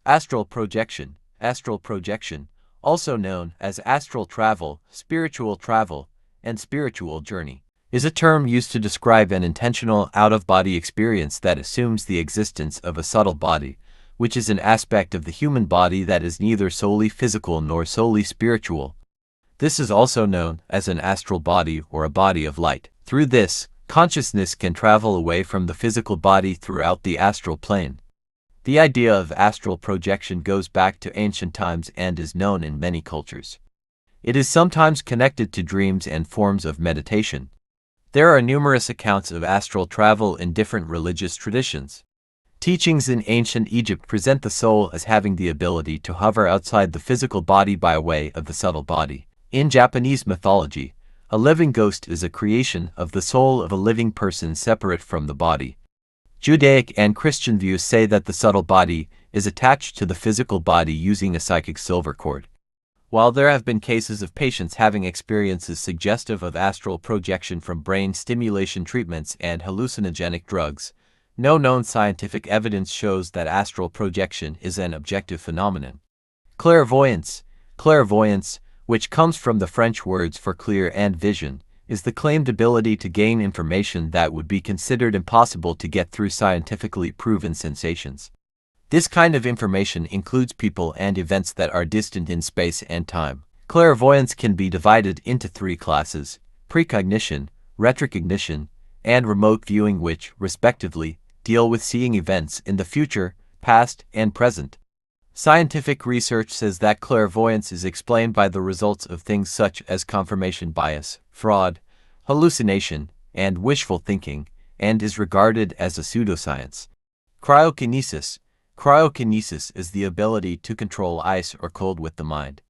Astral projection. Astral projection, also known as astral travel, spiritual travel, and spiritual journey, is a term used to describe an intentional out-of-body experience that assumes the existence of a subtle body, which is an aspect of the human body that is neither solely physical nor solely spiritual. This is also known as an astral body or a body of light. Through this, consciousness can travel away from the physical body throughout the astral plane. The idea of astral projection goes back to ancient times and is known in many cultures. It is sometimes connected to dreams and forms of meditation. There are numerous accounts of astral travel in different religious traditions. Teachings in ancient Egypt present the soul as having the ability to hover outside the physical body by way of the subtle body. In Japanese mythology, a living ghost is a creation of the soul of a living person separate from the body. Judaic and Christian views say that the subtle body is attached to the physical body using a psychic silver cord. While there have been cases of patients having experiences suggestive of astral projection from brain stimulation treatments and hallucinogenic drugs, no known scientific evidence shows that astral projection is an objective phenomenon. Clairvoyance. Clairvoyance, which comes from the French words for clear and vision, is the claimed ability to gain information that would be considered impossible to get through scientifically proven sensations. This kind of information includes people and events that are distant in space and time. Clairvoyance can be divided into three classes: precognition, retrocognition, and remote viewing, which, respectively, deal with seeing events in the future, past, and present. Scientific research says that clairvoyance is explained by the results of things such as confirmation bias, fraud, hallucination, and wishful thinking, and is regarded as a pseudoscience. Cryokinesis. Cryokinesis is the ability to control ice or cold with the mind.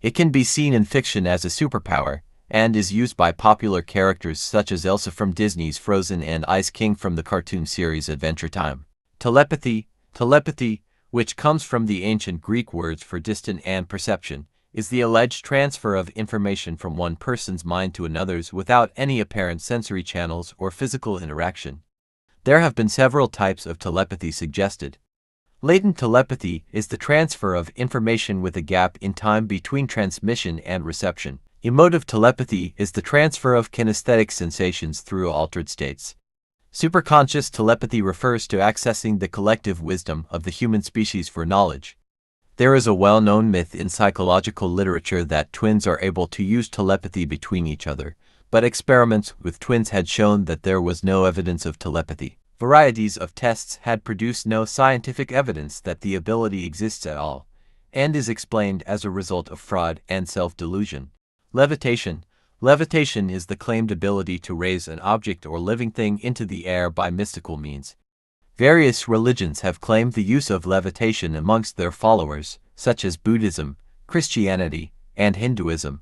It can be seen in fiction as a superpower, and is used by popular characters such as Elsa from Disney's Frozen and Ice King from the cartoon series Adventure Time. Telepathy. Telepathy, which comes from the ancient Greek words for distant and perception, is the alleged transfer of information from one person's mind to another's without any apparent sensory channels or physical interaction. There have been several types of telepathy suggested. Latent telepathy is the transfer of information with a gap in time between transmission and reception. Emotive telepathy is the transfer of kinesthetic sensations through altered states. Superconscious telepathy refers to accessing the collective wisdom of the human species for knowledge. There is a well-known myth in psychological literature that twins are able to use telepathy between each other, but experiments with twins had shown that there was no evidence of telepathy. Varieties of tests had produced no scientific evidence that the ability exists at all, and is explained as a result of fraud and self-delusion. Levitation. Levitation is the claimed ability to raise an object or living thing into the air by mystical means. Various religions have claimed the use of levitation amongst their followers, such as Buddhism, Christianity, and Hinduism.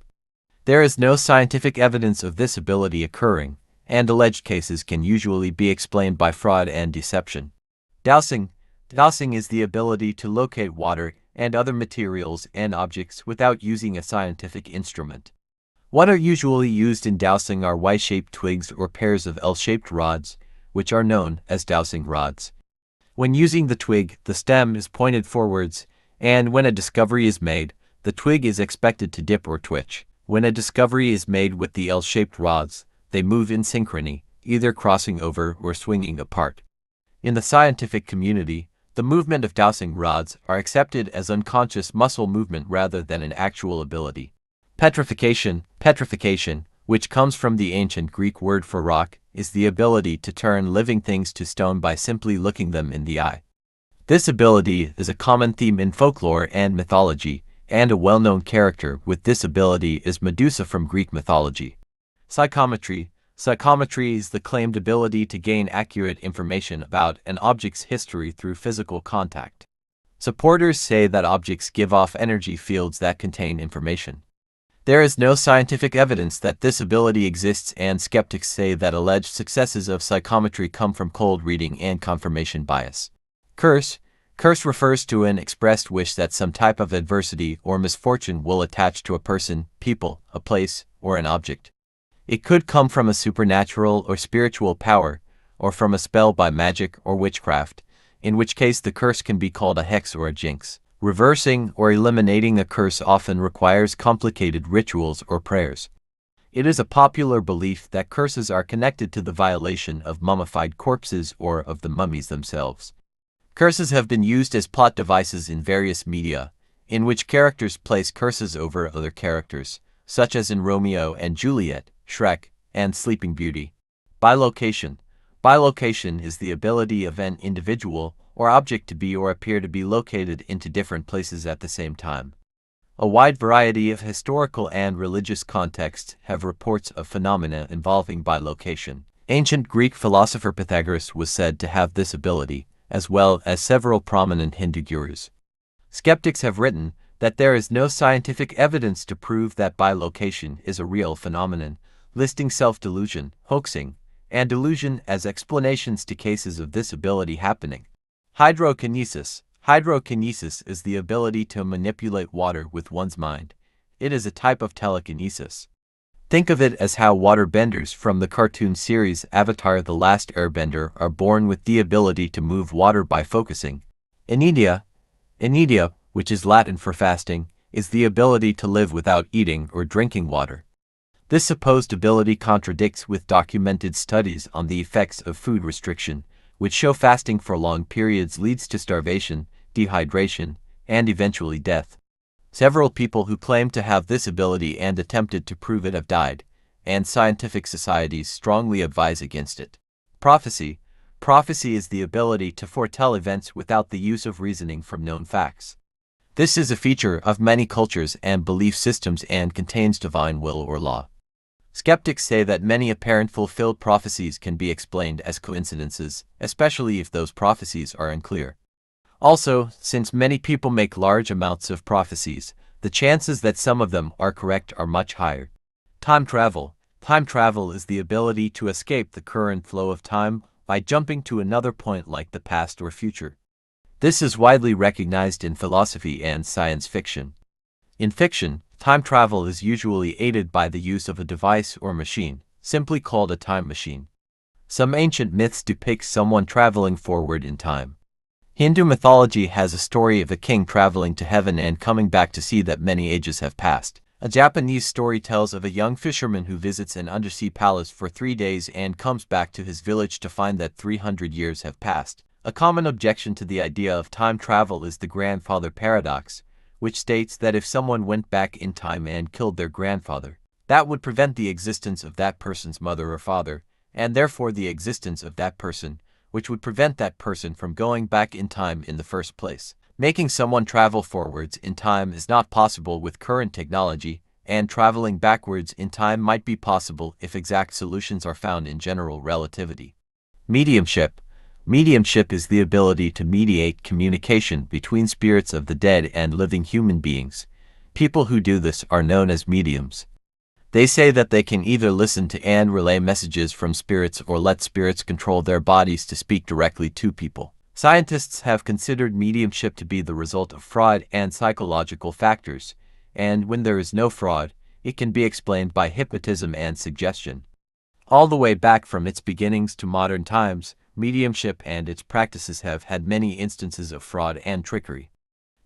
There is no scientific evidence of this ability occurring, and alleged cases can usually be explained by fraud and deception. Dowsing. Dowsing is the ability to locate water and other materials and objects without using a scientific instrument. What are usually used in dowsing are Y-shaped twigs or pairs of L-shaped rods, which are known as dowsing rods. When using the twig, the stem is pointed forwards, and when a discovery is made, the twig is expected to dip or twitch. When a discovery is made with the L-shaped rods, they move in synchrony, either crossing over or swinging apart. In the scientific community, the movement of dowsing rods are accepted as unconscious muscle movement rather than an actual ability. Petrification. Petrification, which comes from the ancient Greek word for rock, is the ability to turn living things to stone by simply looking them in the eye. This ability is a common theme in folklore and mythology, and a well-known character with this ability is Medusa from Greek mythology. Psychometry. Psychometry is the claimed ability to gain accurate information about an object's history through physical contact. Supporters say that objects give off energy fields that contain information. There is no scientific evidence that this ability exists, and skeptics say that alleged successes of psychometry come from cold reading and confirmation bias. Curse. Curse refers to an expressed wish that some type of adversity or misfortune will attach to a person, people, a place, or an object. It could come from a supernatural or spiritual power, or from a spell by magic or witchcraft, in which case the curse can be called a hex or a jinx. Reversing or eliminating a curse often requires complicated rituals or prayers. It is a popular belief that curses are connected to the violation of mummified corpses or of the mummies themselves. Curses have been used as plot devices in various media, in which characters place curses over other characters, such as in Romeo and Juliet, Shrek, and Sleeping Beauty. Bilocation. Bilocation is the ability of an individual or object to be or appear to be located into different places at the same time. A wide variety of historical and religious contexts have reports of phenomena involving bilocation. Ancient Greek philosopher Pythagoras was said to have this ability, as well as several prominent Hindu gurus. Skeptics have written that there is no scientific evidence to prove that bilocation is a real phenomenon, listing self-delusion, hoaxing, and delusion as explanations to cases of this ability happening. Hydrokinesis. Hydrokinesis is the ability to manipulate water with one's mind. It is a type of telekinesis. Think of it as how waterbenders from the cartoon series Avatar: The Last Airbender are born with the ability to move water by focusing. Inedia, which is Latin for fasting, is the ability to live without eating or drinking water. This supposed ability contradicts with documented studies on the effects of food restriction, which show fasting for long periods leads to starvation, dehydration, and eventually death. Several people who claim to have this ability and attempted to prove it have died, and scientific societies strongly advise against it. Prophecy. Prophecy is the ability to foretell events without the use of reasoning from known facts. This is a feature of many cultures and belief systems and contains divine will or law. Skeptics say that many apparent fulfilled prophecies can be explained as coincidences, especially if those prophecies are unclear. Also, since many people make large amounts of prophecies, the chances that some of them are correct are much higher. Time travel. Time travel is the ability to escape the current flow of time by jumping to another point like the past or future. This is widely recognized in philosophy and science fiction. In fiction, time travel is usually aided by the use of a device or machine, simply called a time machine. Some ancient myths depict someone traveling forward in time. Hindu mythology has a story of a king traveling to heaven and coming back to see that many ages have passed. A Japanese story tells of a young fisherman who visits an undersea palace for 3 days and comes back to his village to find that 300 years have passed. A common objection to the idea of time travel is the grandfather paradox, which states that if someone went back in time and killed their grandfather, that would prevent the existence of that person's mother or father, and therefore the existence of that person, which would prevent that person from going back in time in the first place. Making someone travel forwards in time is not possible with current technology, and traveling backwards in time might be possible if exact solutions are found in general relativity. Mediumship. Mediumship is the ability to mediate communication between spirits of the dead and living human beings. People who do this are known as mediums. They say that they can either listen to and relay messages from spirits or let spirits control their bodies to speak directly to people. Scientists have considered mediumship to be the result of fraud and psychological factors, and when there is no fraud, it can be explained by hypnotism and suggestion. All the way back from its beginnings to modern times, mediumship and its practices have had many instances of fraud and trickery.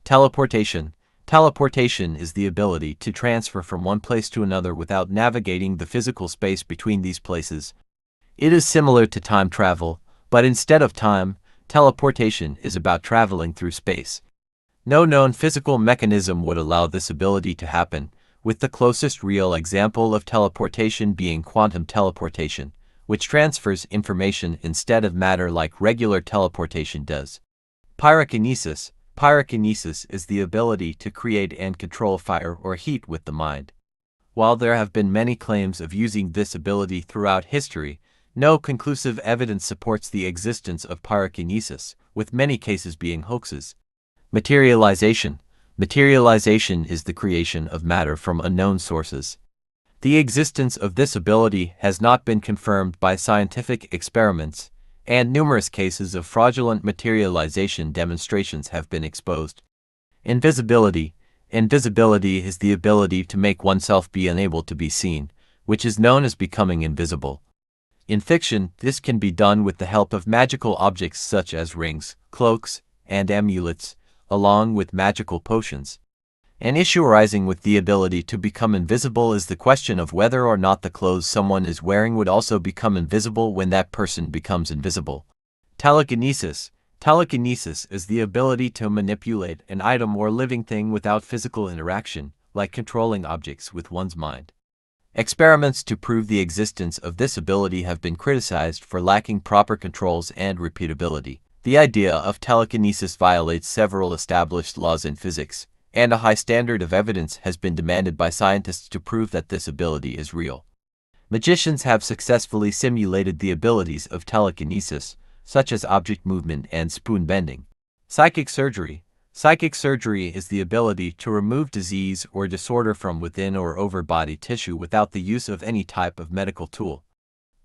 Teleportation. Teleportation is the ability to transfer from one place to another without navigating the physical space between these places. It is similar to time travel, but instead of time, teleportation is about traveling through space. No known physical mechanism would allow this ability to happen, with the closest real example of teleportation being quantum teleportation, which transfers information instead of matter like regular teleportation does. Pyrokinesis. Pyrokinesis is the ability to create and control fire or heat with the mind. While there have been many claims of using this ability throughout history, no conclusive evidence supports the existence of pyrokinesis, with many cases being hoaxes. Materialization. Materialization is the creation of matter from unknown sources. The existence of this ability has not been confirmed by scientific experiments, and numerous cases of fraudulent materialization demonstrations have been exposed. Invisibility. Invisibility is the ability to make oneself be unable to be seen, which is known as becoming invisible. In fiction, this can be done with the help of magical objects such as rings, cloaks, and amulets, along with magical potions. An issue arising with the ability to become invisible is the question of whether or not the clothes someone is wearing would also become invisible when that person becomes invisible. Telekinesis. Telekinesis is the ability to manipulate an item or living thing without physical interaction, like controlling objects with one's mind. Experiments to prove the existence of this ability have been criticized for lacking proper controls and repeatability. The idea of telekinesis violates several established laws in physics, and a high standard of evidence has been demanded by scientists to prove that this ability is real. Magicians have successfully simulated the abilities of telekinesis, such as object movement and spoon bending. Psychic surgery. Psychic surgery is the ability to remove disease or disorder from within or over body tissue without the use of any type of medical tool.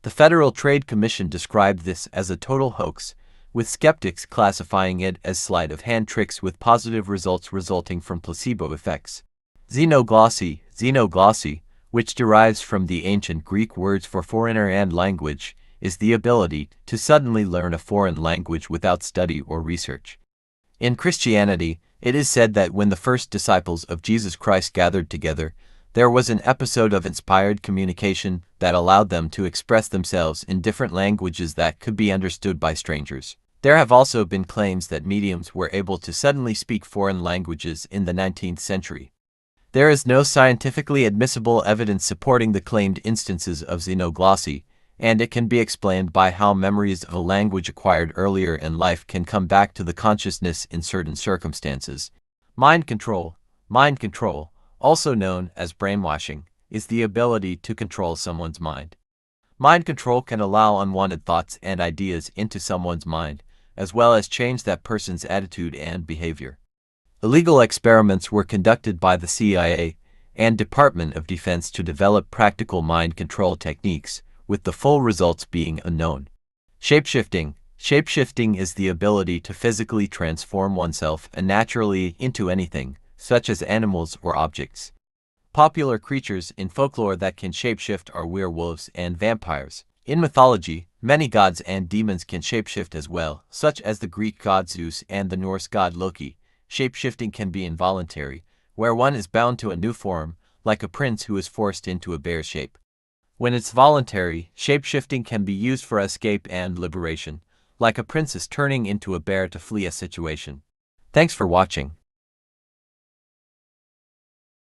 The Federal Trade Commission described this as a total hoax, with skeptics classifying it as sleight of hand tricks with positive results resulting from placebo effects. Xenoglossy. Xenoglossy, which derives from the ancient Greek words for foreigner and language, is the ability to suddenly learn a foreign language without study or research. In Christianity, it is said that when the first disciples of Jesus Christ gathered together, there was an episode of inspired communication that allowed them to express themselves in different languages that could be understood by strangers. There have also been claims that mediums were able to suddenly speak foreign languages in the 19th century. There is no scientifically admissible evidence supporting the claimed instances of xenoglossy, and it can be explained by how memories of a language acquired earlier in life can come back to the consciousness in certain circumstances. Mind control. Mind control, also known as brainwashing, is the ability to control someone's mind. Mind control can allow unwanted thoughts and ideas into someone's mind, as well as change that person's attitude and behavior. Illegal experiments were conducted by the CIA and Department of Defense to develop practical mind control techniques, with the full results being unknown. Shapeshifting. Shapeshifting is the ability to physically transform oneself naturally into anything, such as animals or objects. Popular creatures in folklore that can shapeshift are werewolves and vampires. In mythology, many gods and demons can shapeshift as well, such as the Greek god Zeus and the Norse god Loki. Shapeshifting can be involuntary, where one is bound to a new form, like a prince who is forced into a bear shape. When it's voluntary, shapeshifting can be used for escape and liberation, like a princess turning into a bear to flee a situation. Thanks for watching.